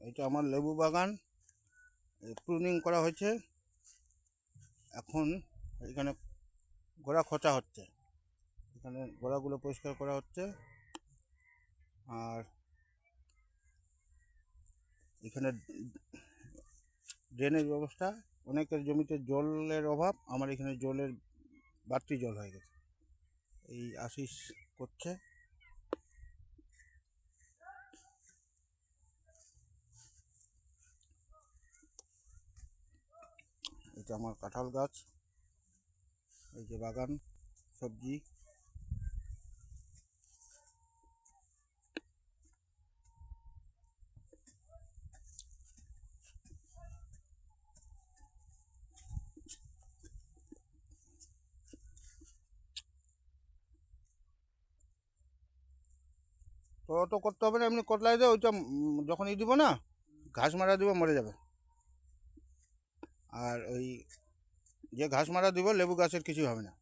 এটা আমার লেবু বাগান, প্রুনিং করা হয়েছে। এখন এখানে গোড়া খোঁচা হচ্ছে, এখানে গোড়াগুলো পরিষ্কার করা হচ্ছে। আর এখানে ড্রেনেজ ব্যবস্থা, অনেকের জমিতে জলের অভাব, আমার এখানে জলের বাড়তি জল হয়ে গেছে, এই আশিস করছে। এটা আমার কাঁঠাল গাছ, এই যে বাগান, সবজি। তো অত করতে হবে না, এমনি কতলাই দেয় ওইটা, যখন দিব না, ঘাস মারা দিব, মরে যাবে। আর ওই যে ঘাস মারা দিব, লেবু গাছের কিছু হবে না।